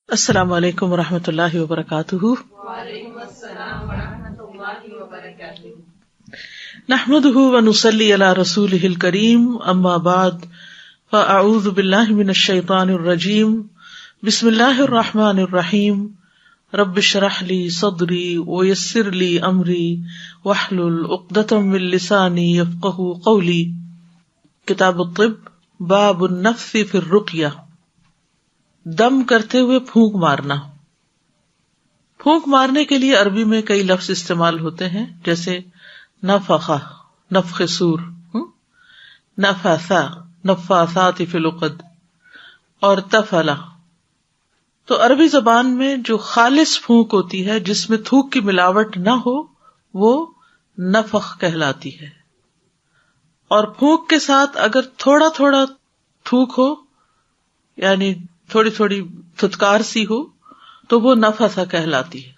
السلام علیکم ورحمۃ اللہ وبرکاتہ۔ وعلیکم السلام ورحمۃ اللہ وبرکاتہ۔ نحمده ونصلی علی رسولہ الکریم، اما بعد فاعوذ باللہ من الشیطان الرجیم، بسم اللہ الرحمن الرحیم، رب اشرح لی صدری ویسر لی امری واحلل عقدۃ من لسانی یفقہوا قولی۔ کتاب الطب، باب النفث فی الرقیہ، دم کرتے ہوئے پھونک مارنا۔ پھونک مارنے کے لیے عربی میں کئی لفظ استعمال ہوتے ہیں، جیسے نفخہ، نفخ سور، نفثا، نفاثات فی العقد، اور تفلا۔ تو عربی زبان میں جو خالص پھونک ہوتی ہے، جس میں تھوک کی ملاوٹ نہ ہو، وہ نفخ کہلاتی ہے۔ اور پھونک کے ساتھ اگر تھوڑا تھوڑا تھوک ہو، یعنی تھوڑی تھوڑی تھتکار سی ہو، تو وہ نفث کہلاتی ہے۔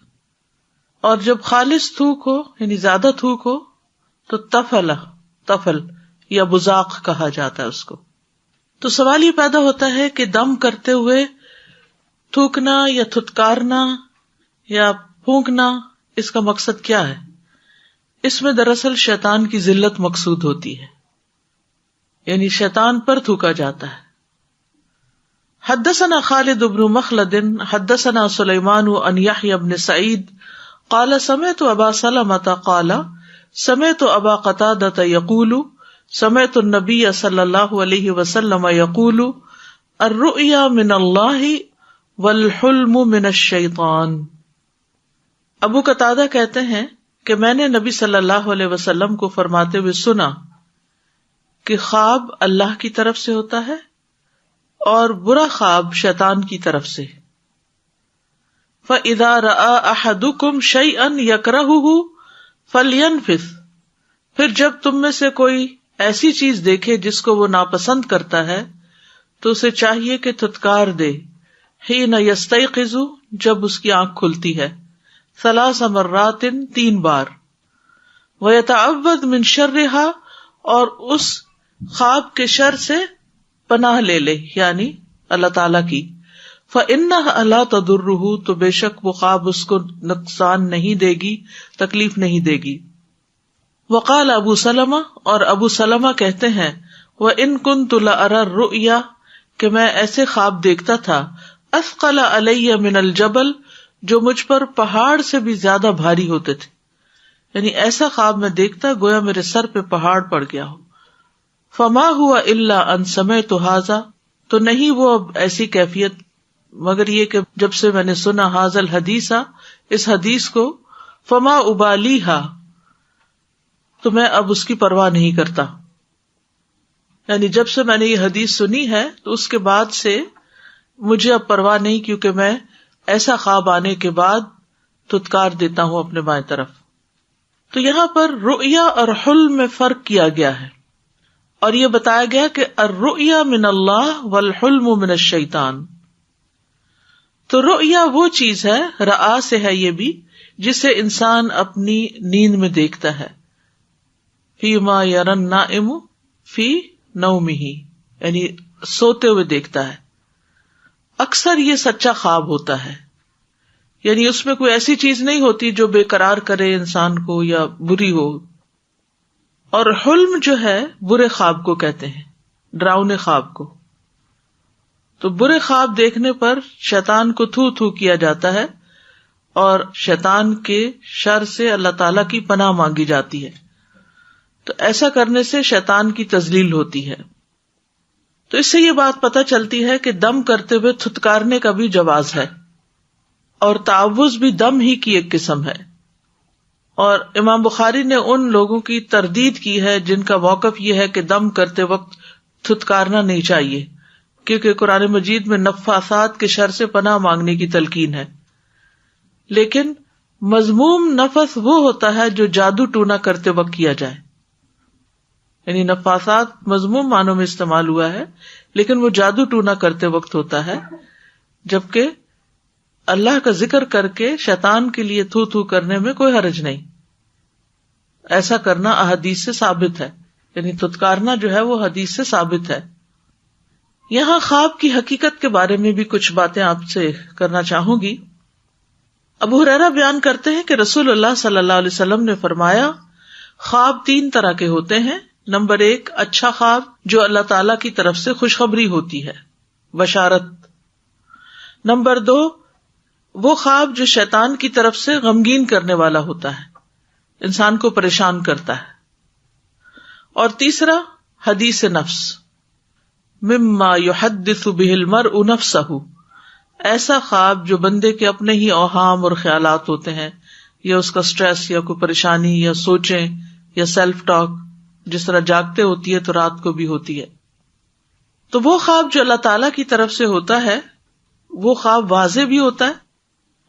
اور جب خالص تھوک ہو، یعنی زیادہ تھوک ہو، تو تفل یا بزاق کہا جاتا ہے اس کو۔ تو سوال یہ پیدا ہوتا ہے کہ دم کرتے ہوئے تھوکنا یا تھتکارنا یا پھونکنا، اس کا مقصد کیا ہے؟ اس میں دراصل شیطان کی ذلت مقصود ہوتی ہے، یعنی شیطان پر تھوکا جاتا ہے۔ حدثنا خالد بن مخلد حدثنا سلیمان عن یحیی بن سعید قال سمعت ابا سلمة قال سمعت ابا قتادة يقول سمعت النبي صلی اللہ علیہ وسلم يقول الرؤيا من اللہ والحلم من الشیطان۔ ابو قتادہ کہتے ہیں کہ میں نے نبی صلی اللہ علیہ وسلم کو فرماتے ہوئے سنا کہ خواب اللہ کی طرف سے ہوتا ہے اور برا خواب شیطان کی طرف سے۔ فَإِذَا رَأَى أَحَدُكُمْ شَيْئًا يَكْرَهُهُ فَلْيَنْفِثْ، پھر جب تم میں سے کوئی ایسی چیز دیکھے جس کو وہ ناپسند کرتا ہے تو اسے چاہیے کہ تھتکار دے۔ حِينَ يَسْتَيْقِظُ، جب اس کی آنکھ کھلتی ہے، 3 مرات، 3 بار۔ وَيَتَعَوَّذْ مِنْ شَرِّهَا، اور اس خواب کے شر سے پناہ لے لے، یعنی اللہ تعالی کی۔ فَإِنَّهَا لَا تَضُرُّهُ، تو بے شک وہ خواب اس کو نقصان نہیں دے گی، تکلیف نہیں دے گی۔ وقال ابو سلمہ، اور ابو سلمہ کہتے ہیں وَإِن كُنتُ لَأَرَى الرُّؤْيَا، کہ میں ایسے خواب دیکھتا تھا اثقل علی من الجبل، جو مجھ پر پہاڑ سے بھی زیادہ بھاری ہوتے تھے، یعنی ایسا خواب میں دیکھتا گویا میرے سر پہ پہاڑ پڑ گیا ہو۔ فما ہوا الا ان سمعت ھذا، تو نہیں وہ اب ایسی کیفیت مگر یہ کہ جب سے میں نے سنا ھذا الحدیث، اس حدیث کو، فما ابالیھا، تو میں اب اس کی پرواہ نہیں کرتا۔ یعنی جب سے میں نے یہ حدیث سنی ہے تو اس کے بعد سے مجھے اب پرواہ نہیں، کیونکہ میں ایسا خواب آنے کے بعد تھتکار دیتا ہوں اپنے بائیں طرف۔ تو یہاں پر رؤیا اور حلم میں فرق کیا گیا ہے، اور یہ بتایا گیا کہ الرؤیا من اللہ والحلم من الشیطان۔ تو رؤیا وہ چیز ہے، رآ سے ہے یہ بھی، جسے انسان اپنی نیند میں دیکھتا ہے۔ فیما یری النائم فی نومہ، یعنی سوتے ہوئے دیکھتا ہے۔ اکثر یہ سچا خواب ہوتا ہے، یعنی اس میں کوئی ایسی چیز نہیں ہوتی جو بے قرار کرے انسان کو یا بری ہو۔ اور حلم جو ہے برے خواب کو کہتے ہیں، ڈراؤنے خواب کو۔ تو برے خواب دیکھنے پر شیطان کو تھو تھو کیا جاتا ہے، اور شیطان کے شر سے اللہ تعالی کی پناہ مانگی جاتی ہے۔ تو ایسا کرنے سے شیطان کی تذلیل ہوتی ہے۔ تو اس سے یہ بات پتہ چلتی ہے کہ دم کرتے ہوئے تھتکارنے کا بھی جواز ہے، اور تعوذ بھی دم ہی کی ایک قسم ہے۔ اور امام بخاری نے ان لوگوں کی تردید کی ہے جن کا موقف یہ ہے کہ دم کرتے وقت تھتکارنا نہیں چاہیے، کیونکہ قرآن مجید میں نفاثات کے شر سے پناہ مانگنے کی تلقین ہے۔ لیکن مذموم نفس وہ ہوتا ہے جو جادو ٹونا کرتے وقت کیا جائے، یعنی نفاثات مذموم معنوں میں استعمال ہوا ہے، لیکن وہ جادو ٹونا کرتے وقت ہوتا ہے، جبکہ اللہ کا ذکر کر کے شیطان کے لیے تھو تھو کرنے میں کوئی حرج نہیں۔ ایسا کرنا احادیث سے ثابت ہے، یعنی تھتکارنا جو ہے وہ حدیث سے ثابت ہے۔ یہاں خواب کی حقیقت کے بارے میں بھی کچھ باتیں آپ سے کرنا چاہوں گی. ابو ہریرہ بیان کرتے ہیں کہ رسول اللہ صلی اللہ علیہ وسلم نے فرمایا خواب 3 طرح کے ہوتے ہیں. نمبر 1 اچھا خواب جو اللہ تعالی کی طرف سے خوشخبری ہوتی ہے، بشارت. نمبر 2 وہ خواب جو شیطان کی طرف سے غمگین کرنے والا ہوتا ہے، انسان کو پریشان کرتا ہے. اور تیسرا حدیث نفس، مما یحدث به المرء نفسہ، ایسا خواب جو بندے کے اپنے ہی اوہام اور خیالات ہوتے ہیں، یا اس کا سٹریس یا کوئی پریشانی یا سوچیں یا سیلف ٹاک، جس طرح جاگتے ہوتی ہے تو رات کو بھی ہوتی ہے. تو وہ خواب جو اللہ تعالی کی طرف سے ہوتا ہے وہ خواب واضح بھی ہوتا ہے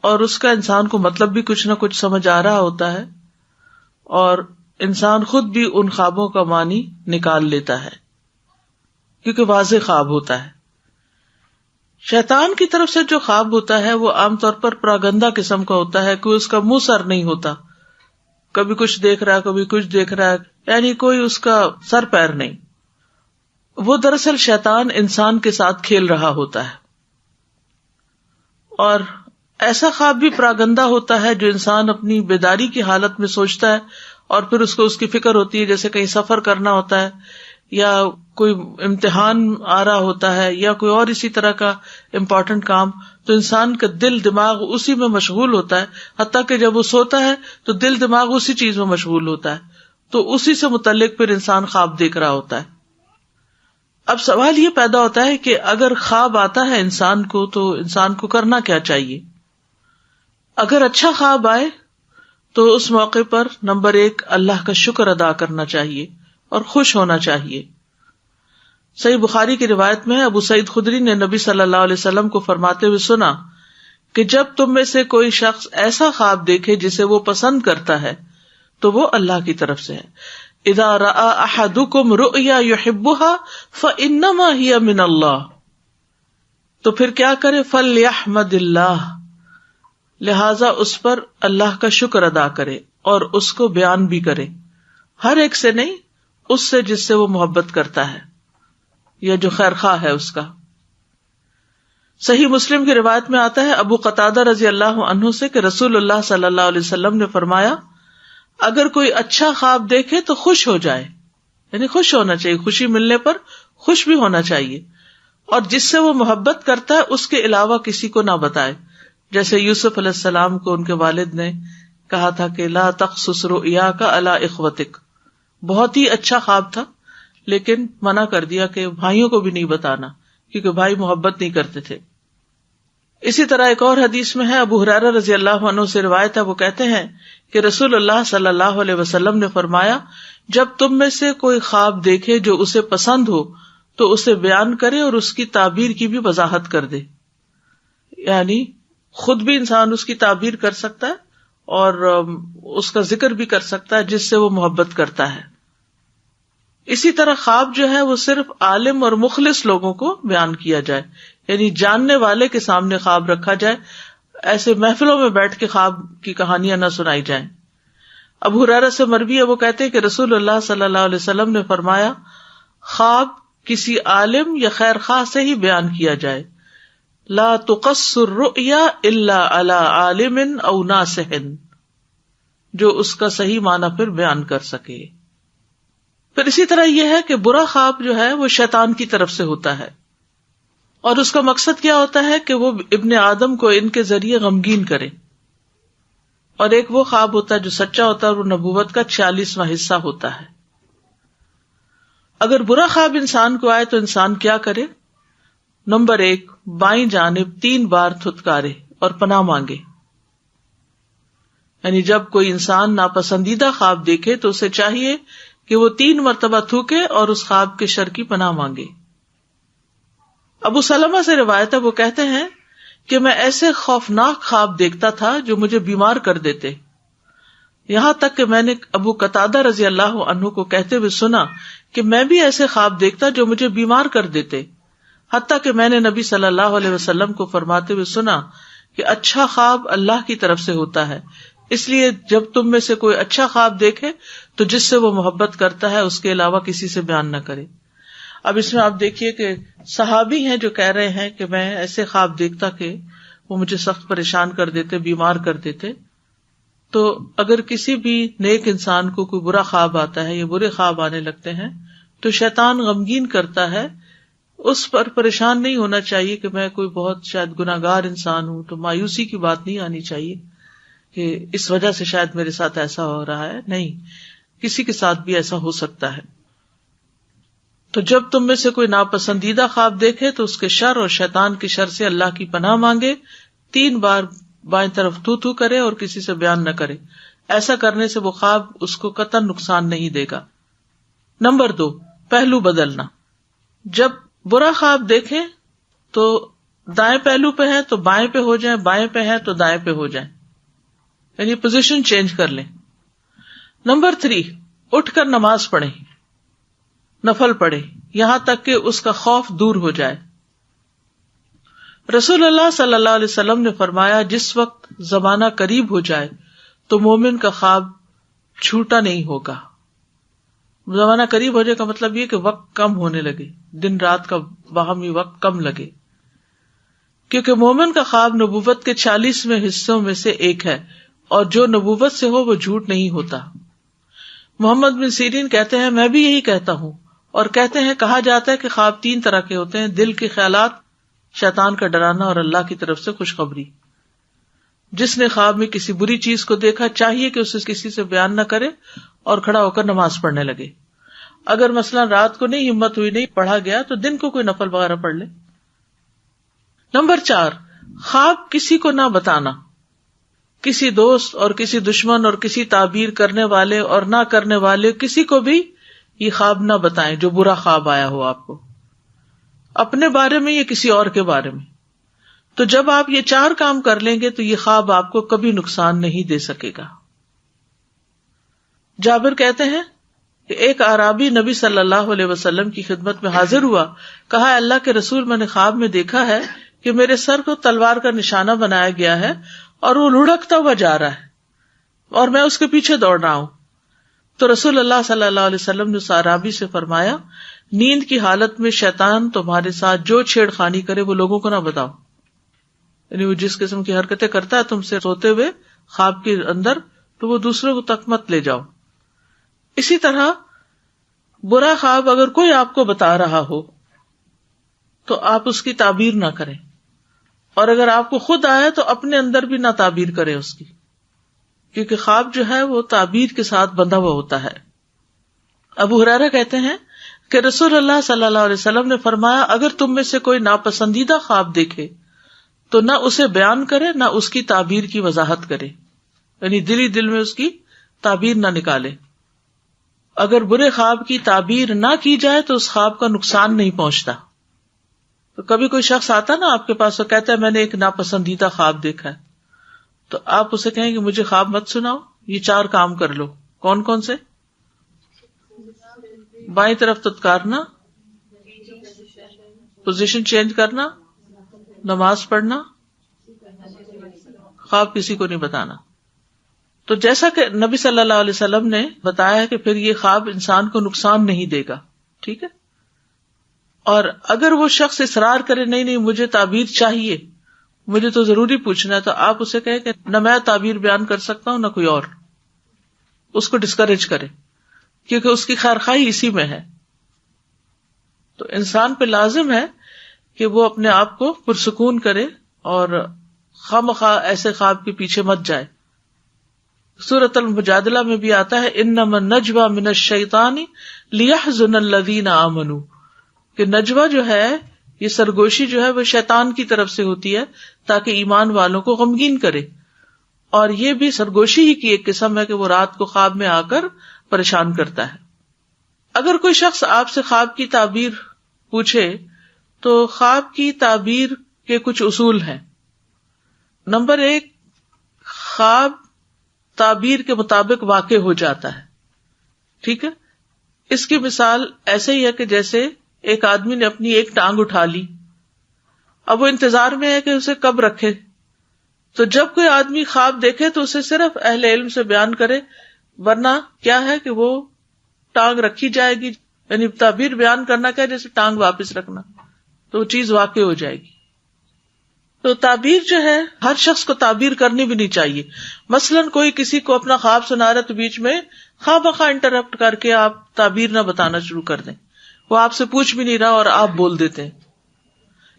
اور اس کا انسان کو مطلب بھی کچھ نہ کچھ سمجھ آ رہا ہوتا ہے، اور انسان خود بھی ان خوابوں کا معنی نکال لیتا ہے کیونکہ واضح خواب ہوتا ہے. شیطان کی طرف سے جو خواب ہوتا ہے وہ عام طور پر پراگندہ قسم کا ہوتا ہے، کوئی اس کا منہ سر نہیں ہوتا، کبھی کچھ دیکھ رہا ہے کبھی کچھ دیکھ رہا ہے، یعنی کوئی اس کا سر پیر نہیں. وہ دراصل شیطان انسان کے ساتھ کھیل رہا ہوتا ہے. اور ایسا خواب بھی پراگندہ ہوتا ہے جو انسان اپنی بیداری کی حالت میں سوچتا ہے اور پھر اس کو اس کی فکر ہوتی ہے، جیسے کہیں سفر کرنا ہوتا ہے یا کوئی امتحان آ رہا ہوتا ہے یا کوئی اور اسی طرح کا امپورٹنٹ کام، تو انسان کا دل دماغ اسی میں مشغول ہوتا ہے، حتیٰ کہ جب وہ سوتا ہے تو دل دماغ اسی چیز میں مشغول ہوتا ہے، تو اسی سے متعلق پھر انسان خواب دیکھ رہا ہوتا ہے. اب سوال یہ پیدا ہوتا ہے کہ اگر خواب آتا ہے انسان کو تو انسان کو کرنا کیا چاہیے؟ اگر اچھا خواب آئے تو اس موقع پر نمبر 1 اللہ کا شکر ادا کرنا چاہیے اور خوش ہونا چاہیے. صحیح بخاری کی روایت میں ابو سعید خدری نے نبی صلی اللہ علیہ وسلم کو فرماتے ہوئے سنا کہ جب تم میں سے کوئی شخص ایسا خواب دیکھے جسے وہ پسند کرتا ہے تو وہ اللہ کی طرف سے ہے. اذا رأى احدكم رؤيا يحبها فانما هي من اللہ، تو پھر کیا کرے؟ فلیحمد اللہ، لہذا اس پر اللہ کا شکر ادا کرے اور اس کو بیان بھی کرے، ہر ایک سے نہیں، اس سے جس سے وہ محبت کرتا ہے یا جو خیر خواہ ہے اس کا. صحیح مسلم کی روایت میں آتا ہے ابو قتادہ رضی اللہ عنہ سے کہ رسول اللہ صلی اللہ علیہ وسلم نے فرمایا اگر کوئی اچھا خواب دیکھے تو خوش ہو جائے، یعنی خوش ہونا چاہیے، خوشی ملنے پر خوش بھی ہونا چاہیے، اور جس سے وہ محبت کرتا ہے اس کے علاوہ کسی کو نہ بتائے. جیسے یوسف علیہ السلام کو ان کے والد نے کہا تھا کہ لا تقصص رؤیاک علی اخوتک، بہت ہی اچھا خواب تھا لیکن منع کر دیا کہ بھائیوں کو بھی نہیں بتانا کیونکہ بھائی محبت نہیں کرتے تھے. اسی طرح ایک اور حدیث میں ہے، ابو ہریرہ رضی اللہ عنہ سے روایت ہے، وہ کہتے ہیں کہ رسول اللہ صلی اللہ علیہ وسلم نے فرمایا جب تم میں سے کوئی خواب دیکھے جو اسے پسند ہو تو اسے بیان کرے اور اس کی تعبیر کی بھی وضاحت کر دے. یعنی خود بھی انسان اس کی تعبیر کر سکتا ہے اور اس کا ذکر بھی کر سکتا ہے جس سے وہ محبت کرتا ہے. اسی طرح خواب جو ہے وہ صرف عالم اور مخلص لوگوں کو بیان کیا جائے، یعنی جاننے والے کے سامنے خواب رکھا جائے، ایسے محفلوں میں بیٹھ کے خواب کی کہانیاں نہ سنائی جائیں. ابو ہریرہ سے مروی ہے، وہ کہتے ہیں کہ رسول اللہ صلی اللہ علیہ وسلم نے فرمایا خواب کسی عالم یا خیر خواہ سے ہی بیان کیا جائے، لا تقص الرؤیا الا علی عالم او ناصح، جو اس کا صحیح معنی پھر بیان کر سکے. پھر اسی طرح یہ ہے کہ برا خواب جو ہے وہ شیطان کی طرف سے ہوتا ہے، اور اس کا مقصد کیا ہوتا ہے کہ وہ ابن آدم کو ان کے ذریعے غمگین کرے. اور ایک وہ خواب ہوتا ہے جو سچا ہوتا ہے اور وہ نبوت کا 46واں حصہ ہوتا ہے. اگر برا خواب انسان کو آئے تو انسان کیا کرے؟ نمبر 1 بائیں جانب 3 بار تھتکارے اور پناہ مانگے. یعنی جب کوئی انسان ناپسندیدہ خواب دیکھے تو اسے چاہیے کہ وہ 3 مرتبہ تھوکے اور اس خواب کے شر کی پناہ مانگے. ابو سلمہ سے روایت ہے، وہ کہتے ہیں کہ میں ایسے خوفناک خواب دیکھتا تھا جو مجھے بیمار کر دیتے، یہاں تک کہ میں نے ابو قتادہ رضی اللہ عنہ کو کہتے ہوئے سنا کہ میں بھی ایسے خواب دیکھتا جو مجھے بیمار کر دیتے، حتیٰ کہ میں نے نبی صلی اللہ علیہ وسلم کو فرماتے ہوئے سنا کہ اچھا خواب اللہ کی طرف سے ہوتا ہے، اس لیے جب تم میں سے کوئی اچھا خواب دیکھے تو جس سے وہ محبت کرتا ہے اس کے علاوہ کسی سے بیان نہ کرے. اب اس میں آپ دیکھیے کہ صحابی ہیں جو کہہ رہے ہیں کہ میں ایسے خواب دیکھتا کہ وہ مجھے سخت پریشان کر دیتے، بیمار کر دیتے. تو اگر کسی بھی نیک انسان کو کوئی برا خواب آتا ہے یا برے خواب آنے لگتے ہیں تو شیطان غمگین کرتا ہے، اس پر پریشان نہیں ہونا چاہیے کہ میں کوئی بہت شاید گناہگار انسان ہوں. تو مایوسی کی بات نہیں آنی چاہیے کہ اس وجہ سے شاید میرے ساتھ ایسا ہو رہا ہے. نہیں، کسی کے ساتھ بھی ایسا ہو سکتا ہے. تو جب تم میں سے کوئی ناپسندیدہ خواب دیکھے تو اس کے شر اور شیطان کی شر سے اللہ کی پناہ مانگے. 3 بار بائیں طرف تو کرے اور کسی سے بیان نہ کرے. ایسا کرنے سے وہ خواب اس کو قطعاً نقصان نہیں دے گا. نمبر 2، پہلو بدلنا. جب برا خواب دیکھیں تو دائیں پہلو پہ ہے تو بائیں پہ ہو جائیں، بائیں پہ ہے تو دائیں پہ ہو جائیں، یعنی پوزیشن چینج کر لیں. نمبر 3، اٹھ کر نماز پڑھیں، نفل پڑھیں، یہاں تک کہ اس کا خوف دور ہو جائے. رسول اللہ صلی اللہ علیہ وسلم نے فرمایا جس وقت زمانہ قریب ہو جائے تو مومن کا خواب چھوٹا نہیں ہوگا. زمانہ قریب ہو جائے کا مطلب یہ کہ وقت کم ہونے لگے، دن رات کا باہمی وقت کم لگے، کیونکہ مومن کا خواب نبوت کے 40ویں حصوں میں سے ایک ہے، اور جو نبوت سے ہو وہ جھوٹ نہیں ہوتا. محمد بن سیرین کہتے ہیں میں بھی یہی کہتا ہوں، اور کہتے ہیں کہا جاتا ہے کہ خواب 3 طرح کے ہوتے ہیں: دل کے خیالات، شیطان کا ڈرانا، اور اللہ کی طرف سے خوشخبری. جس نے خواب میں کسی بری چیز کو دیکھا چاہیے کہ اسے کسی سے بیان نہ کرے اور کھڑا ہو کر نماز پڑھنے لگے. اگر مثلا رات کو نہیں ہمت ہوئی، نہیں پڑھا گیا، تو دن کو کوئی نفل وغیرہ پڑھ لے. نمبر 4، خواب کسی کو نہ بتانا. کسی دوست اور کسی دشمن اور کسی تعبیر کرنے والے اور نہ کرنے والے کسی کو بھی یہ خواب نہ بتائیں جو برا خواب آیا ہو آپ کو، اپنے بارے میں یا کسی اور کے بارے میں. تو جب آپ یہ 4 کام کر لیں گے تو یہ خواب آپ کو کبھی نقصان نہیں دے سکے گا. جابر کہتے ہیں کہ ایک اعرابی نبی صلی اللہ علیہ وسلم کی خدمت میں حاضر ہوا. کہا اللہ کے رسول، میں نے خواب میں دیکھا ہے کہ میرے سر کو تلوار کا نشانہ بنایا گیا ہے اور وہ لڑکتا ہوا جا رہا ہے اور میں اس کے پیچھے دوڑ رہا ہوں. تو رسول اللہ صلی اللہ علیہ وسلم نے اس اعرابی سے فرمایا نیند کی حالت میں شیطان تمہارے ساتھ جو چھیڑ خانی کرے وہ لوگوں کو نہ بتاؤ. یعنی وہ جس قسم کی حرکتیں کرتا ہے تم سے سوتے ہوئے خواب کے اندر، تو وہ دوسروں کو تک مت لے جاؤ. اسی طرح برا خواب اگر کوئی آپ کو بتا رہا ہو تو آپ اس کی تعبیر نہ کریں، اور اگر آپ کو خود آئے تو اپنے اندر بھی نہ تعبیر کریں اس کی، کیونکہ خواب جو ہے وہ تعبیر کے ساتھ بندھا ہوا ہوتا ہے. ابو ہریرہ کہتے ہیں کہ رسول اللہ صلی اللہ علیہ وسلم نے فرمایا اگر تم میں سے کوئی ناپسندیدہ خواب دیکھے تو نہ اسے بیان کرے نہ اس کی تعبیر کی وضاحت کرے، یعنی دل میں اس کی تعبیر نہ نکالے. اگر برے خواب کی تعبیر نہ کی جائے تو اس خواب کا نقصان نہیں پہنچتا. تو کبھی کوئی شخص آتا نا آپ کے پاس اور کہتا ہے میں نے ایک ناپسندیدہ خواب دیکھا ہے، تو آپ اسے کہیں کہ مجھے خواب مت سناؤ، یہ 4 کام کر لو. کون کون سے؟ بائیں طرف تتکارنا، پوزیشن چینج کرنا، نماز پڑھنا، خواب کسی کو نہیں بتانا. تو جیسا کہ نبی صلی اللہ علیہ وسلم نے بتایا ہے کہ پھر یہ خواب انسان کو نقصان نہیں دے گا. ٹھیک ہے. اور اگر وہ شخص اصرار کرے نہیں مجھے تعبیر چاہیے، مجھے تو ضروری پوچھنا ہے، تو آپ اسے کہیں کہ نہ میں تعبیر بیان کر سکتا ہوں نہ کوئی اور. اس کو ڈسکریج کرے، کیونکہ اس کی خیرخواہی اسی میں ہے. تو انسان پہ لازم ہے کہ وہ اپنے آپ کو پرسکون کرے اور خواہ ایسے خواب کے پیچھے مت جائے. سورۃ المجادلہ میں بھی آتا ہے انما النجوى من الشیطان لیحزن الذین آمنوا، کہ نجوہ جو ہے، یہ سرگوشی جو ہے وہ شیطان کی طرف سے ہوتی ہے تاکہ ایمان والوں کو غمگین کرے. اور یہ بھی سرگوشی ہی کی ایک قسم ہے کہ وہ رات کو خواب میں آ کر پریشان کرتا ہے. اگر کوئی شخص آپ سے خواب کی تعبیر پوچھے تو خواب کی تعبیر کے کچھ اصول ہیں. نمبر 1، خواب تعبیر کے مطابق واقع ہو جاتا ہے. ٹھیک ہے. اس کی مثال ایسے ہی ہے کہ جیسے ایک آدمی نے اپنی ایک ٹانگ اٹھا لی، اب وہ انتظار میں ہے کہ اسے کب رکھے. تو جب کوئی آدمی خواب دیکھے تو اسے صرف اہل علم سے بیان کرے، ورنہ کیا ہے کہ وہ ٹانگ رکھی جائے گی، یعنی تعبیر بیان کرنا کیا، جیسے ٹانگ واپس رکھنا، تو وہ چیز واقع ہو جائے گی. تو تعبیر جو ہے ہر شخص کو تعبیر کرنی بھی نہیں چاہیے. مثلاً کوئی کسی کو اپنا خواب سنا رہا تو بیچ میں خواہ بخواہ انٹرپٹ کر کے آپ تعبیر نہ بتانا شروع کر دیں. وہ آپ سے پوچھ بھی نہیں رہا اور آپ بول دیتے ہیں.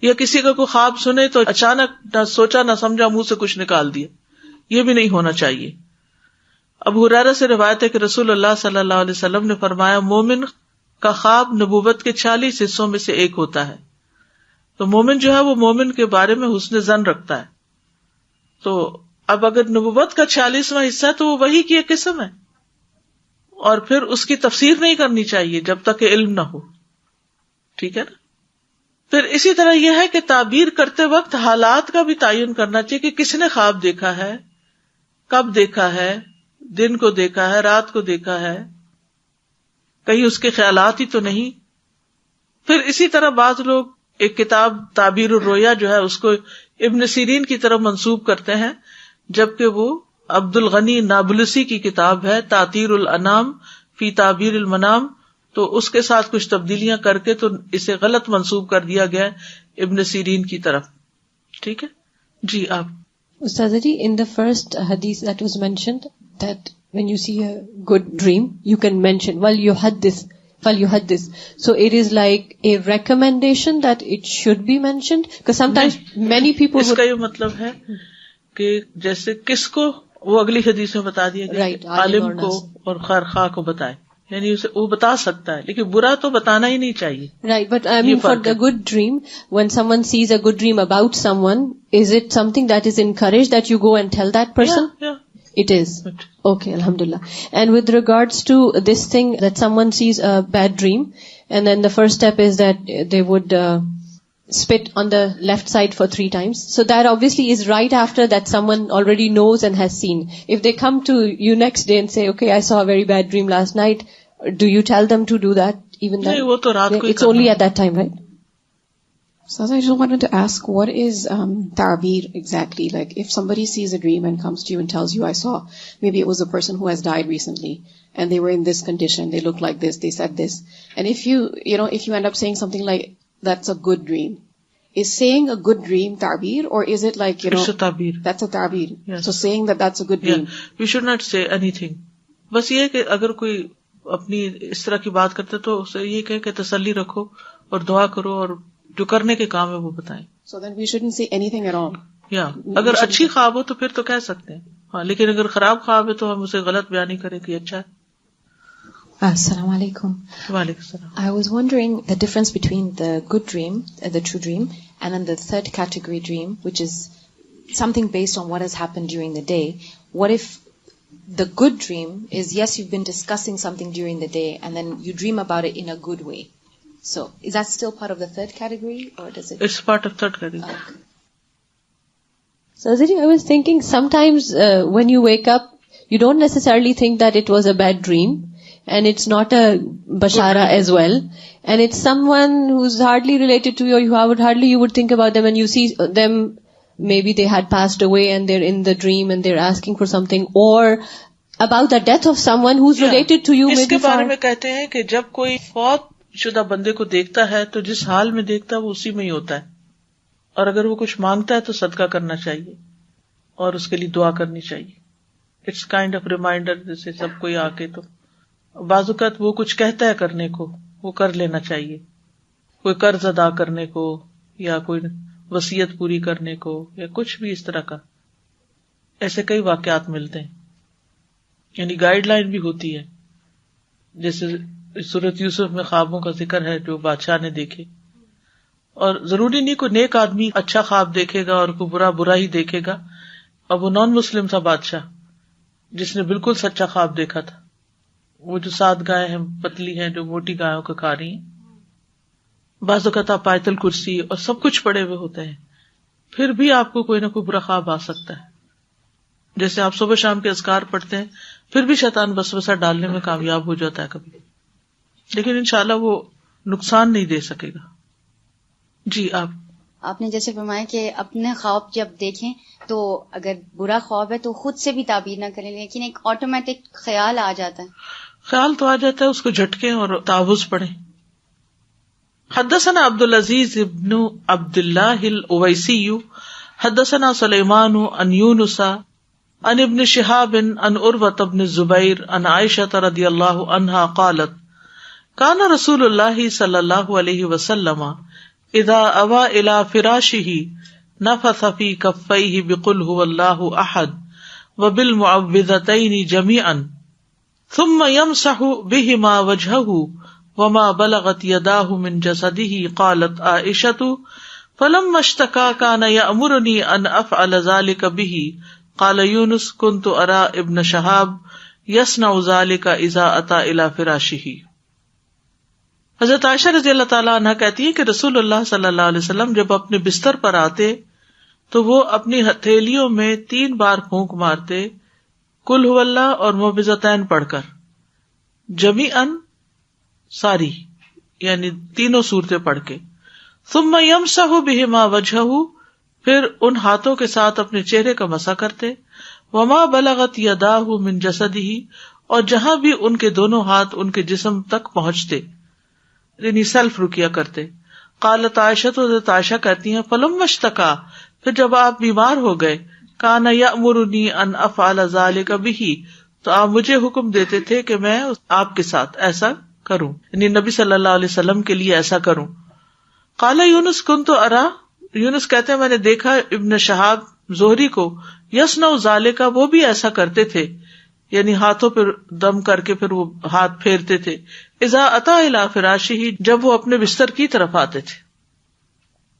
یا کسی کا کوئی خواب سنے تو اچانک نہ سوچا نہ سمجھا منہ سے کچھ نکال دیا، یہ بھی نہیں ہونا چاہیے. ابو ہریرہ سے روایت ہے کہ رسول اللہ صلی اللہ علیہ وسلم نے فرمایا، مومن کا خواب نبوت کے 40 حصوں میں سے ایک ہوتا ہے. تو مومن جو ہے وہ مومن کے بارے میں حسن ظن رکھتا ہے. تو اب اگر نبوت کا 40واں حصہ ہے تو وہ وحی کی ایک قسم ہے، اور پھر اس کی تفسیر نہیں کرنی چاہیے جب تک کہ علم نہ ہو. ٹھیک ہے نا. پھر اسی طرح یہ ہے کہ تعبیر کرتے وقت حالات کا بھی تعین کرنا چاہیے کہ کس نے خواب دیکھا ہے، کب دیکھا ہے، دن کو دیکھا ہے، رات کو دیکھا ہے، کہیں اس کے خیالات ہی تو نہیں. پھر اسی طرح بعض لوگ ایک کتاب تعبیر الرؤیا جو ہے اس کو ابن سیرین کی طرف منسوب کرتے ہیں، جبکہ وہ عبد الغنی نابلسی کی کتاب ہے تعطیر الانام فی تعبیر المنام. تو اس کے ساتھ کچھ تبدیلیاں کر کے تو اسے غلط منسوب کر دیا گیا ابن سیرین کی طرف. ٹھیک ہے جی. آپ Ustaz ji, in the first hadith that was mentioned, that when you see a good dream, you can mention, فَلْيُحَدِّثْ. So it is like a recommendation that it should be mentioned, because sometimes many people اس کا یہ مطلب ہے کہ جیسے کس کو وہ اگلی حدیث میں بتا دیا گیا، Right, عالم کو اور خیر خواہ کو بتائے، یعنی اسے وہ بتا سکتا ہے لیکن برا تو بتانا ہی نہیں چاہیے. Right, but I mean for the good dream, when someone sees a good dream about someone, is it something that is encouraged that you go and tell that person? Yeah. It is. Okay, alhamdulillah. And with regards to this thing that someone sees a bad dream, and then the first step is that they would spit on the left side for 3 times. So that obviously is right after that someone already knows and has seen. If they come to you next day and say, okay, I saw a very bad dream last night, do you tell them to do that even then? نہیں، وہ تو رات کو ہی It's only at that time, right? So I just wanted to ask, what is ta'bir exactly? Like if somebody sees a dream and comes to you and tells you, I saw, maybe it was a person who has died recently and they were in this condition, they looked like this, they said this. And if you end up saying something like, that's a good dream, is saying a good dream ta'bir, or is it like, It's a ta'bir. That's a ta'bir. Yes. So saying that that's a good dream. Yeah. You should not say anything. بس یہ کہ اگر کوئی اپنی اس طرح کی بات کرتے تو اسے یہ کہ تسلی رکھو اور دعا کرو اور جو کرنے کے کام ہے وہ بتائیں. So then we shouldn't say anything at all. اگر اچھی خواب ہو تو پھر تو کہہ سکتے ہیں، ہاں، لیکن اگر خراب خواب ہے تو ہم اسے غلط بیان نہیں کریں کہ اچھا ہے. Assalamu alaikum. وعلیکم السلام. I was wondering the difference between the good dream, the true dream, and then the third category dream, which is something based on what has happened during the day. What if the good dream is, yes, you've been discussing something during the day and then you dream about it in a good way? So is that still part of the third category, or does it? It's part of third category. Okay. So Azari, I was thinking sometimes when you wake up, you don't necessarily think that it was a bad dream, and it's not a bashara as well, and it's someone who's hardly related to you, or you would think about them, and you see them, maybe they had passed away and they're in the dream and they're asking for something, or about the death of someone who's related to you. اس کے maybe بارے far. میں کہتے ہیں کہ جب کوئی فوت شدہ بندے کو دیکھتا ہے تو جس حال میں دیکھتا ہے وہ اسی میں ہی ہوتا ہے، اور اگر وہ کچھ مانگتا ہے تو صدقہ کرنا چاہیے اور اس کے لیے دعا کرنی چاہیے. اٹس کائنڈ آف ریمائنڈر، جیسے سب کوئی آ کے تو بعض اوقات وہ کچھ کہتا ہے کرنے کو وہ کر لینا چاہیے، کوئی قرض ادا کرنے کو یا کوئی وصیت پوری کرنے کو یا کچھ بھی اس طرح کا. ایسے کئی واقعات ملتے ہیں، یعنی گائیڈ لائن بھی ہوتی ہے. جیسے سورۃ یوسف میں خوابوں کا ذکر ہے جو بادشاہ نے دیکھے، اور ضروری نہیں کوئی نیک آدمی اچھا خواب دیکھے گا اور کوئی برا برا ہی دیکھے گا. اب وہ نان مسلم تھا بادشاہ جس نے بالکل سچا خواب دیکھا تھا، وہ جو 7 گائیں ہیں پتلی ہیں جو موٹی گایوں کو کھا رہی ہیں. بعض اوقات آپ آیت الکرسی اور سب کچھ پڑے ہوئے ہوتے ہیں، پھر بھی آپ کو کوئی نہ کوئی برا خواب آ سکتا ہے. جیسے آپ صبح شام کے اذکار پڑھتے ہیں پھر بھی شیطان وسوسہ ڈالنے میں کامیاب ہو جاتا ہے کبھی، لیکن انشاءاللہ وہ نقصان نہیں دے سکے گا. جی. آپ نے جیسے فرمایا کہ اپنے خواب جب دیکھیں تو اگر برا خواب ہے تو خود سے بھی تعبیر نہ کریں، لیکن ایک آٹومیٹک خیال آ جاتا ہے. خیال تو آ جاتا ہے اس کو جھٹکیں اور تعوذ پڑھیں. حدثنا عبد العزیز ابن عبد اللہ الاویسی حدثنا سلیمان عن یونس عن ابن شہاب عن عروة بن الزبیر عن عائشة رضی اللہ عنہا قالت کان رسول اللہ صلی اللہ علیہ وسلم اذا اوى الى فراشه نفث في كفيه بقل هو الله احد وبالمعوذتين جميعا ثم يمسح بهما وجهه وما بلغت يداه من جسده. قالت عائشة فلما اشتكى كان يأمرني ان افعل ذلك به. قال يونس كنت ارى ابن شهاب يصنع ذلك اذا اتى الى فراشه. حضرت عائشہ رضی اللہ تعالیٰ عنہ کہتی ہے کہ رسول اللہ صلی اللہ علیہ وسلم جب اپنے بستر پر آتے تو وہ اپنی ہتھیلیوں میں 3 بار پھونک مارتے قل هو اللہ اور معوذتین پڑھ کر، جمیعاً ساری یعنی تینوں صورتیں پڑھ کے، ثم یمسح بہما وجہہ پھر ان ہاتھوں کے ساتھ اپنے چہرے کا مسح کرتے، وما بلغت یداہ من جسدہ اور جہاں بھی ان کے دونوں ہاتھ ان کے جسم تک پہنچتے یعنی سیلف رکیا کرتے. قالت عائشہ تو حضرت عائشہ کہتی ہیں فلما اشتکا پھر جب آپ بیمار ہو گئے، کان یأمرنی ان افعل ذلک بہ تو آپ مجھے حکم دیتے تھے کہ میں آپ کے ساتھ ایسا کروں یعنی نبی صلی اللہ علیہ وسلم کے لیے ایسا کروں. قال یونس کنت ارا یونس کہتے ہیں میں نے دیکھا ابن شہاب زہری کو یصنع ذلک وہ بھی ایسا کرتے تھے یعنی ہاتھوں پہ دم کر کے پھر وہ ہاتھ پھیرتے تھے. اذا اتی الی فراشہ جب وہ اپنے بستر کی طرف آتے تھے.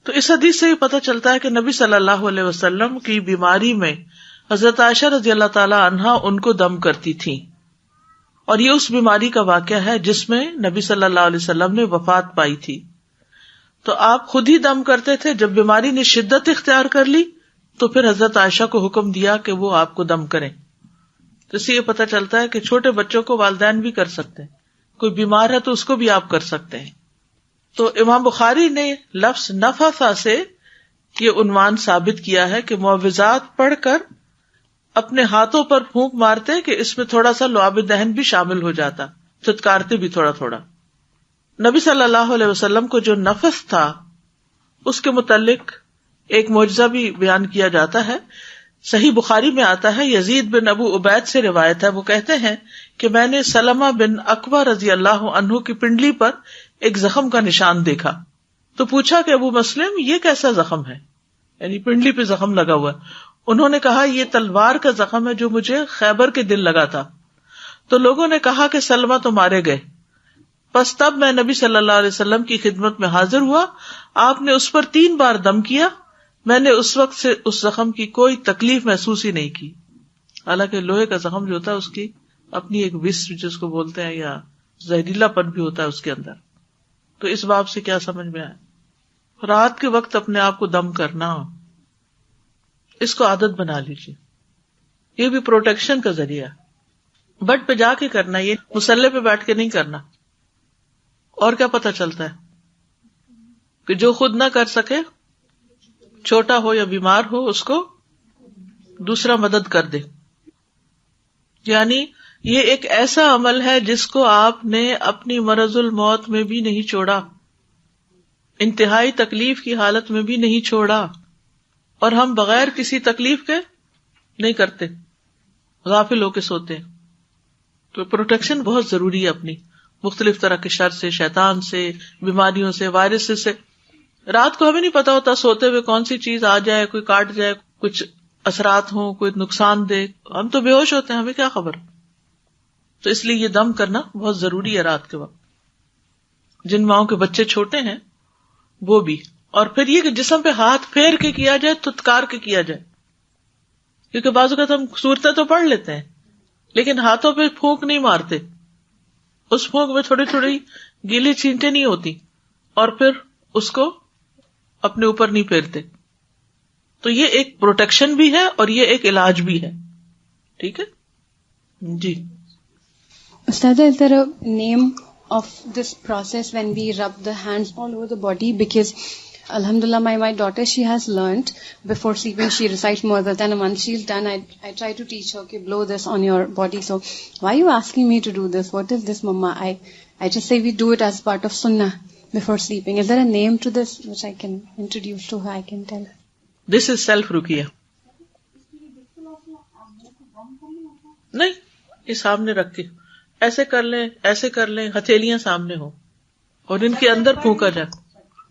تو اس حدیث سے یہ پتہ چلتا ہے کہ نبی صلی اللہ علیہ وسلم کی بیماری میں حضرت عائشہ رضی اللہ تعالی عنہا ان کو دم کرتی تھی، اور یہ اس بیماری کا واقعہ ہے جس میں نبی صلی اللہ علیہ وسلم نے وفات پائی تھی. تو آپ خود ہی دم کرتے تھے، جب بیماری نے شدت اختیار کر لی تو پھر حضرت عائشہ کو حکم دیا کہ وہ آپ کو دم کریں. تو اس سے یہ پتہ چلتا ہے کہ چھوٹے بچوں کو والدین بھی کر سکتے ہیں، کوئی بیمار ہے تو اس کو بھی آپ کر سکتے ہیں. تو امام بخاری نے لفظ نفث سے یہ عنوان ثابت کیا ہے کہ معوذات پڑھ کر اپنے ہاتھوں پر پھونک مارتے کہ اس میں تھوڑا سا لعاب دہن بھی شامل ہو جاتا، چتکارتے بھی تھوڑا تھوڑا. نبی صلی اللہ علیہ وسلم کو جو نفث تھا اس کے متعلق ایک معجزہ بھی بیان کیا جاتا ہے. صحیح بخاری میں آتا ہے، یزید بن ابو عبید سے روایت ہے، وہ کہتے ہیں کہ میں نے سلمہ بن اکوع رضی اللہ عنہ کی پنڈلی پر ایک زخم کا نشان دیکھا تو پوچھا کہ ابو مسلم یہ کیسا زخم ہے، یعنی پنڈلی پہ زخم لگا ہوا ہے. انہوں نے کہا یہ تلوار کا زخم ہے جو مجھے خیبر کے دن لگا تھا. تو لوگوں نے کہا کہ سلمہ تو مارے گئے. بس تب میں نبی صلی اللہ علیہ وسلم کی خدمت میں حاضر ہوا، آپ نے اس پر 3 بار دم کیا. میں نے اس وقت سے اس زخم کی کوئی تکلیف محسوس ہی نہیں کی. حالانکہ لوہے کا زخم جو ہوتا ہے اس کی اپنی ایک وس جس کو بولتے ہیں یا زہریلا پن بھی ہوتا ہے اس کے اندر. تو اس باب سے کیا سمجھ میں آیا؟ رات کے وقت اپنے آپ کو دم کرنا، اس کو عادت بنا لیجیے. یہ بھی پروٹیکشن کا ذریعہ. بٹ پہ جا کے کرنا، یہ مسلح پہ بیٹھ کے نہیں کرنا. اور کیا پتہ چلتا ہے کہ جو خود نہ کر سکے، چھوٹا ہو یا بیمار ہو، اس کو دوسرا مدد کر دے. یعنی یہ ایک ایسا عمل ہے جس کو آپ نے اپنی مرض الموت میں بھی نہیں چھوڑا، انتہائی تکلیف کی حالت میں بھی نہیں چھوڑا، اور ہم بغیر کسی تکلیف کے نہیں کرتے، غافل ہو کے سوتے ہیں. تو پروٹیکشن بہت ضروری ہے اپنی، مختلف طرح کے شر سے، شیطان سے، بیماریوں سے، وائرس سے. رات کو ہمیں نہیں پتا ہوتا سوتے ہوئے کون سی چیز آ جائے، کوئی کاٹ جائے، کچھ اثرات ہوں، کوئی نقصان دے. ہم تو بے ہوش ہوتے ہیں، ہمیں کیا خبر. تو اس لیے یہ دم کرنا بہت ضروری ہے رات کے وقت. جن ماؤں کے بچے چھوٹے ہیں وہ بھی. اور پھر یہ کہ جسم پہ ہاتھ پھیر کے کیا جائے، تتکار کے کیا جائے، کیونکہ بعض اوقات ہم صورتیں تو پڑھ لیتے ہیں لیکن ہاتھوں پہ پھونک نہیں مارتے. اس پھونک میں تھوڑی تھوڑی گیلی چینٹیں نہیں ہوتی اور پھر اس کو اپنے اوپر نہیں پھیرتے. تو یہ ایک پروٹیکشن بھی ہے اور یہ ایک علاج بھی ہے. ٹھیک ہے جی. Ustad, is there a name of this process when we rub the hands all over the body? Because Alhamdulillah, my daughter, she has learnt before sleeping, she recites Muwazzatan Aman. She's done. I try to teach her, okay, blow this on your body. So why are you asking me to do this? What is this, Mama? I just say we do it as part of Sunnah before sleeping. Is there a name to this which I can introduce to her? I can tell her. This is self ruqya. نہیں, یہ سامنے رکھ کے ایسے کر لیں, ہتھیلیاں سامنے ہو اور ان کے اندر پھونکا جائے.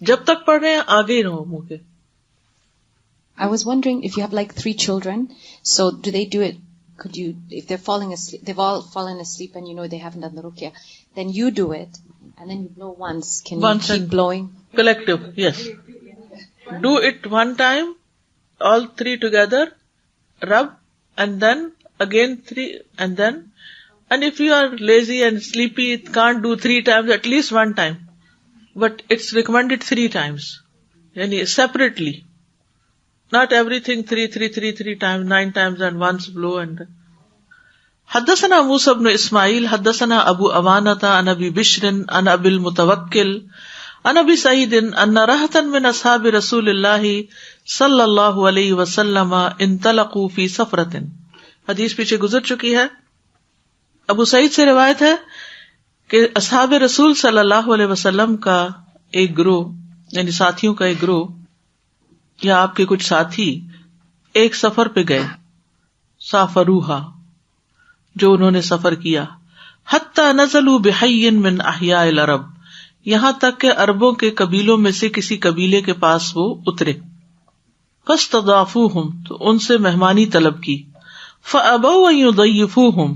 جب تک پڑھ رہے ہیں آگے ہی رہو منہ کے. I was wondering if you have like 3 children, so do they do it? Could you, if they're falling asleep, they've all fallen asleep and you know they haven't done the ruqya, then you do it and then you blow once. Can you keep blowing? Collective, yes. Do it one time, all 3 together, rub, and then again 3, and then, and if you are lazy and sleepy, it can't do 3 times, at least 1 time. But it's recommended 3 times. Yani separately. Not everything 3 times, 9 times and once blow and. حدثنا موسى بن اسماعيل حدثنا ابو أوانة عن ابي بشر عن ابي المتوكل عن ابي سعيد ان رهطا من اصحاب رسول الله صلی اللہ علیہ وسلم انطلقوا في سفرة. حدیث پیچھے گزر چکی ہے. ابو سعید سے روایت ہے کہ اصحاب رسول صلی اللہ علیہ وسلم کا ایک گروہ, یعنی ساتھیوں کا ایک گروہ یا آپ کے کچھ ساتھی ایک سفر پہ گئے. سافروہا, جو انہوں نے سفر کیا. حتی نزلوا بحی من احیاء العرب, یہاں تک کہ عربوں کے قبیلوں میں سے کسی قبیلے کے پاس وہ اترے. فاستضافوہم, تو ان سے مہمانی طلب کی. فابوا ان یضیفوہم,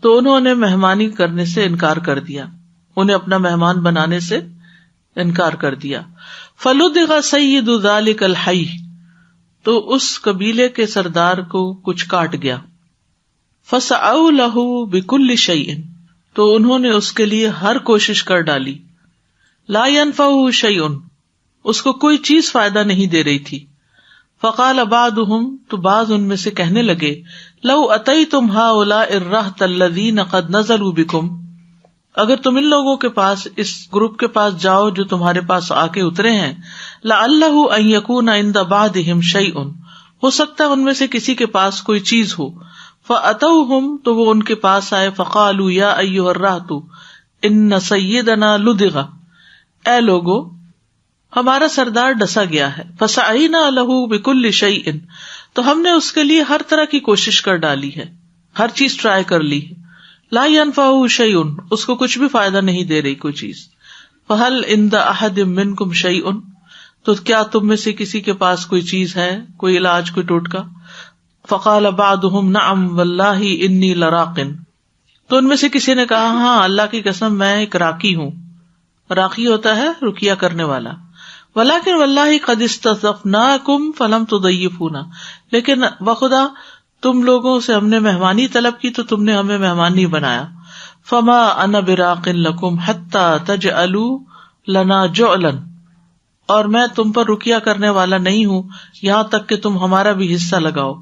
تو انہوں نے مہمانی کرنے سے انکار کر دیا, انہیں اپنا مہمان بنانے سے انکار کر دیا. فلدغ سید ذلک الحی, تو اس قبیلے کے سردار کو کچھ کاٹ گیا. فسعوا لہ بکل شیء, تو انہوں نے اس کے لیے ہر کوشش کر ڈالی. لا ینفعہ شیء, اس کو کوئی چیز فائدہ نہیں دے رہی تھی. فقال بعضهم, تو بعض ان میں سے کہنے لگے, لو اتیتم ہؤلاء الرہط الذین قد نزلوا بکم, اگر تم ان لوگوں کے پاس, اس گروپ کے پاس جاؤ جو تمہارے پاس آ کے اترے ہیں. لعلہ ان یکون عند بعضهم شیء, ہو سکتا ہے ان میں سے کسی کے پاس کوئی چیز ہو. فاتوہم, تو وہ ان کے پاس آئے. فقالوا یا ایھا الرہط ان سیدنا لدغ, اے لوگو ہمارا سردار ڈسا گیا ہے. فسعینا لہ بکل شیء, تو ہم نے اس کے لیے ہر طرح کی کوشش کر ڈالی ہے, ہر چیز ٹرائی کر لی ہے. لا ینفعہ شیء, اس کو کچھ بھی فائدہ نہیں دے رہی کوئی چیز. فہل عند احد منکم شیء, تو کیا تم میں سے کسی کے پاس کوئی چیز ہے, کوئی علاج, کوئی ٹوٹکا. فقال بعضهم نعم واللہ انی لراق, تو ان میں سے کسی نے کہا, ہاں اللہ کی قسم میں ایک راقی ہوں. راقی ہوتا ہے رقیہ کرنے والا. ولیکن واللہ قد استضفناکم فلم تضیفونا, لیکن بخدا تم لوگوں سے ہم نے مہمانی طلب کی تو تم نے ہمیں مہمان نہیں بنایا. فما انا براق لکم حتی تجعلوا لنا جعلا, اور میں تم پر رقیہ کرنے والا نہیں ہوں یہاں تک کہ تم ہمارا بھی حصہ لگاؤ.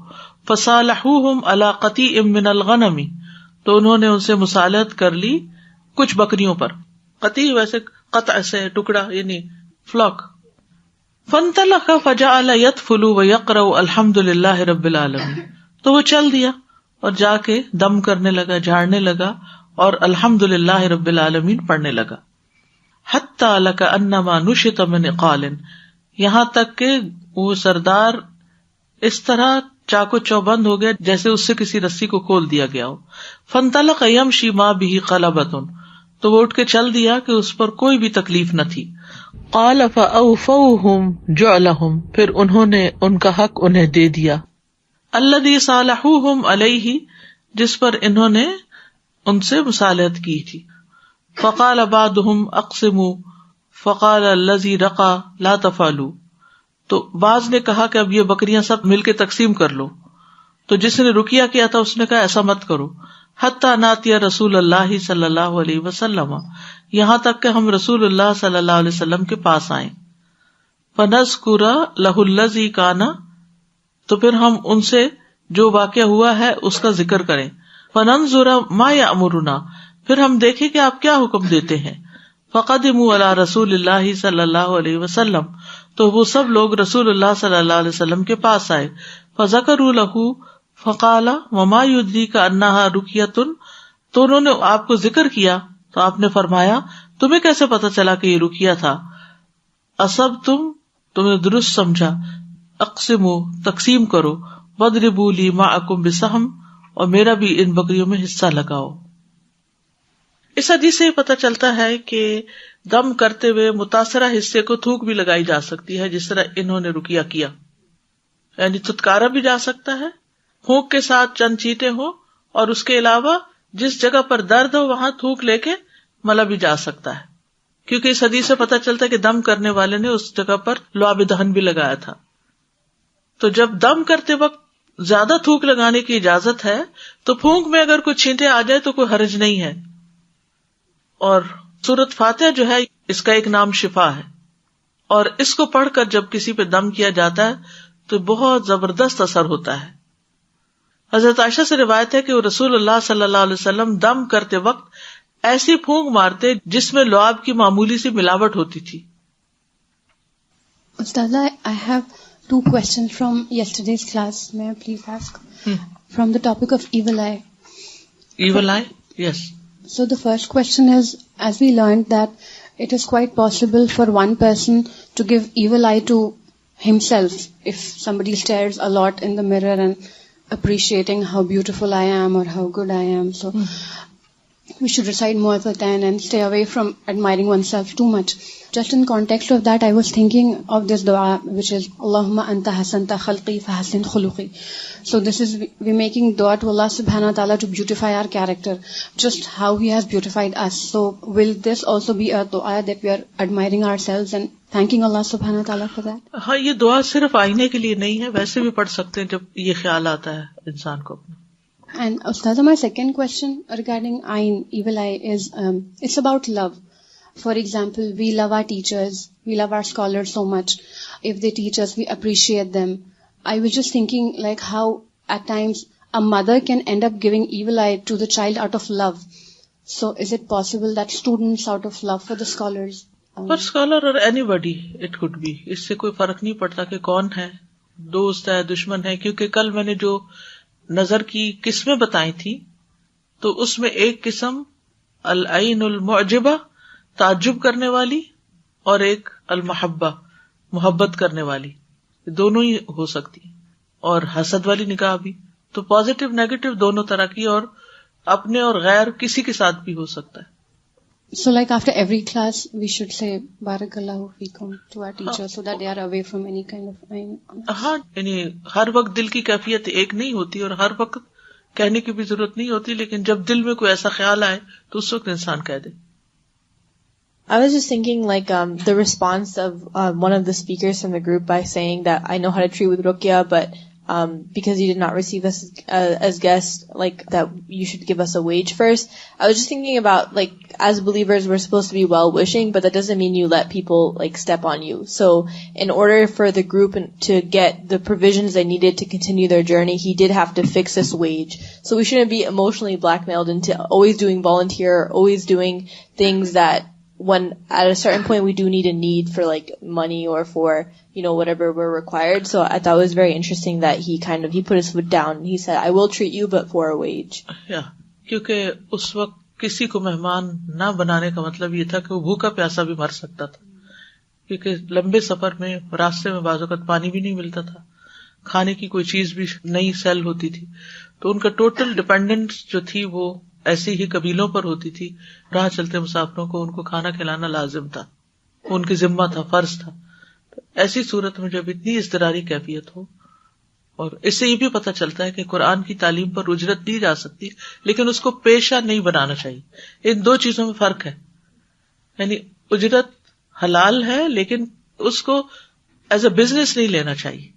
فصالحوہم علی قطیع من الغنم, تو انہوں نے ان سے مصالحت کر لی کچھ بکریوں پر. قطیع ویسے قطع سے ٹکڑا, یعنی فلاک. فانطلق فجعل يطفل ويقرأ الحمد للہ رب العالمین, تو وہ چل دیا اور جا کے دم کرنے لگا, جھاڑنے لگا اور الحمد للہ رب العالمین پڑھنے لگا. حتی لکأنما نشط من عقال, یہاں تک کہ وہ سردار اس طرح چاقو چوبند ہو گیا جیسے اس سے کسی رسی کو کھول دیا گیا ہو. فانطلق یمشی ما به قلبۃ, تو وہ اٹھ کے چل دیا کہ اس پر کوئی بھی تکلیف نہ تھی. قال فاوفوہم جعلہم, پھر انہوں نے ان کا حق انہیں دے دیا. الذی صالحوہم علیہ, جس پر انہوں نے ان سے مصالحت کی تھی. فقال بعضهم اقسموا فقال الذی رقا لا تفعلوا, تو بعض نے کہا کہ اب یہ بکریاں سب مل کے تقسیم کر لو. تو جس نے رقیہ کیا تھا اس نے کہا ایسا مت کرو. حتی ناتی رسول اللہ صلی اللہ علیہ وسلم, یہاں تک کہ ہم رسول اللہ صلی اللہ علیہ وسلم کے پاس آئیں. فنذکر لہ الذی کان, تو پھر ہم ان سے جو واقعہ ہوا ہے اس کا ذکر کریں. فننظر ما یأمرنا, پھر ہم دیکھیں کہ آپ کیا حکم دیتے ہیں. فقدموا علی رسول اللہ صلی اللہ علیہ وسلم, تو وہ سب لوگ رسول اللہ صلی اللہ علیہ وسلم کے پاس آئے. فذکروا لہ فقال وما یدریک انہا رقیۃ، تو انہوں نے آپ کو ذکر کیا تو آپ نے فرمایا تمہیں کیسے پتا چلا کہ یہ رقیہ تھا؟ اصبتم، تمہیں درست سمجھا، اقسموا، تقسیم کرو، واضربوا لی معکم بسہم، اور میرا بھی ان بکریوں میں حصہ لگاؤ. اس حدیث سے یہ پتہ چلتا ہے کہ دم کرتے ہوئے متاثرہ حصے کو تھوک بھی لگائی جا سکتی ہے، جس طرح انہوں نے رقیہ کیا. یعنی تھتکارا بھی جا سکتا ہے، پھونک کے ساتھ چند چیٹے ہوں، اور اس کے علاوہ جس جگہ پر درد ہو وہاں تھوک لے کے ملا بھی جا سکتا ہے، کیونکہ اس حدیث سے پتہ چلتا ہے کہ دم کرنے والے نے اس جگہ پر لعاب دہن بھی لگایا تھا. تو جب دم کرتے وقت زیادہ تھوک لگانے کی اجازت ہے تو پھونک میں اگر کوئی چھینٹے آ جائے تو کوئی حرج نہیں ہے. اور سورۃ فاتحہ جو ہے اس کا ایک نام شفا ہے، اور اس کو پڑھ کر جب کسی پہ دم کیا جاتا ہے تو بہت زبردست اثر ہوتا ہے. حضرت عائشہ سے روایت ہے کہ وہ رسول اللہ صلی اللہ علیہ وسلم دم کرتے وقت ایسی پھونک مارتے جس میں لعاب کی معمولی سی ملاوٹ ہوتی تھی. Ustaza, I have 2 questions from yesterday's class. May I please ask? From the topic of evil eye. Evil eye? Yes. So the first question is, as we learned that it is quite possible for one person to give evil eye to himself if somebody stares a lot in the mirror and appreciating how beautiful I am or how good I am. So we should recite Mu'awwidhatayn and stay away from admiring oneself too much. Just in context of that, I was thinking of this dua, which is Allahumma anta hasanta khalqi fahassin khuluqi. So this is, we're making dua to Allah subhanahu wa ta'ala to beautify our character, just how He has beautified us. So will this also be a dua that we are admiring ourselves and thanking Allah subhanahu wa ta'ala for that? ہاں، یہ دعا صرف آئینے کے لیے نہیں ہے، ویسے بھی پڑھ سکتے ہیں جب یہ خیال آتا ہے انسان کو اپنا. And Ustaza, my second question regarding Ayn, evil eye, is it's about love. For example, we love our teachers, we love our scholars so much. If they teach us, we appreciate them. I was just thinking like how at times a mother can end up giving evil eye to the child out of love. So is it possible that students out of love for the scholars? For scholar or anybody it could be. اس سے کوئی فرق نہیں پڑتا کہ کون ہے، دوست ہے، دشمن ہے. کیونکہ کل میں نے جو نظر کی قسمیں بتائی تھی تو اس میں ایک قسم العین المعجبہ، تعجب کرنے والی، اور ایک المحبہ، محبت کرنے والی، دونوں ہی ہو سکتی، اور حسد والی نگاہ بھی. تو پازیٹیو نیگیٹو دونوں طرح کی، اور اپنے اور غیر کسی کے ساتھ بھی ہو سکتا ہے. So like after every class we should say Barakallahu feekum to our teachers so that they are away from any kind of ayn. ہاں، یعنی ہر وقت دل کی کیفیت ایک نہیں ہوتی اور ہر وقت کہنے کی بھی ضرورت نہیں ہوتی، لیکن جب دل میں کوئی ایسا خیال آئے تو اس وقت انسان کہہ دے. I was just thinking like the response of one of the speakers from the group by saying that I know how to treat with ruqya, but because you did not receive us as guests, like that you should give us a wage first. I was just thinking about like as believers we're supposed to be well-wishing, but that doesn't mean you let people like step on you. So in order for the group to get the provisions they needed to continue their journey, he did have to fix this wage. So we shouldn't be emotionally blackmailed into always doing volunteer, always doing things that when at a certain point we do need for like money or for whatever we're required. So I thought it was very interesting that he put his foot down. He said, I will treat you but for a wage. Yeah, کیونکہ اس وقت کسی کو مہمان نہ بنانے کا مطلب یہ تھا کہ وہ بھوکا پیاسا بھی مر سکتا تھا، کیونکہ لمبے سفر میں راستے میں بعض اوقات پانی بھی نہیں ملتا تھا، کھانے کی کوئی چیز بھی نہیں سیل ہوتی تھی. تو ان کا ٹوٹل ڈپینڈنس جو تھی وہ ایسی ہی قبیلوں پر ہوتی تھی. راہ چلتے مسافروں کو ان کو کھانا کھلانا لازم تھا، ان کی ذمہ تھا، فرض تھا. ایسی صورت میں جب اتنی اضطراری کیفیت ہو، اور اس سے یہ بھی پتہ چلتا ہے کہ قرآن کی تعلیم پر اجرت دی جا سکتی، لیکن اس کو پیشہ نہیں بنانا چاہیے. ان دو چیزوں میں فرق ہے. یعنی اجرت حلال ہے لیکن اس کو ایز اے بزنس نہیں لینا چاہیے.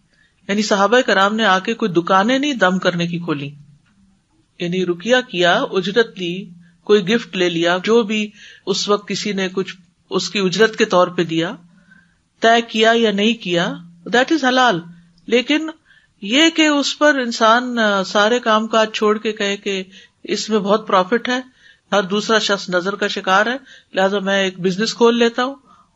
یعنی صحابہ کرام نے آ کے کوئی دکانیں نہیں دم کرنے کی کھولی، یعنی رقیہ کیا، اجرت لی، کوئی گفٹ لے لیا، جو بھی اس وقت کسی نے کچھ اس کی اجرت کے طور پہ دیا، طے کیا یا نہیں کیا، دیٹ از حلال. لیکن یہ کہ اس پر انسان سارے کام کاج چھوڑ کے کہے کہ اس میں بہت پروفٹ ہے، ہر دوسرا شخص نظر کا شکار ہے، لہذا میں ایک بزنس کھول لیتا ہوں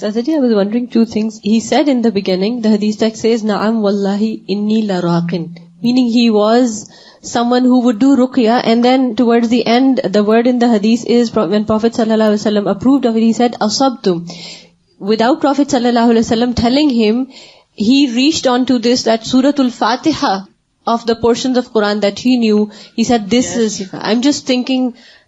Sazaji, I was wondering two things. He said in the beginning, the hadith text says, Na'am wallahi inni la raqin. Meaning he was someone who would do ruqya, and then towards the end, the word in the hadith is, when Prophet sallallahu alaihi wasallam approved of it, he said, asabtum. Without Prophet sallallahu alaihi wasallam telling him, he reached on to this, that Suratul Fatiha of the portions of Quran that he knew, he said, this is, I'm just thinking,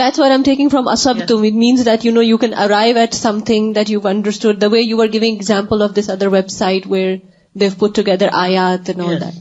That's what I'm taking from asabtum. It means that, you can arrive at something that you've understood, the way you were giving example of this other website where they've put together ayat and all that.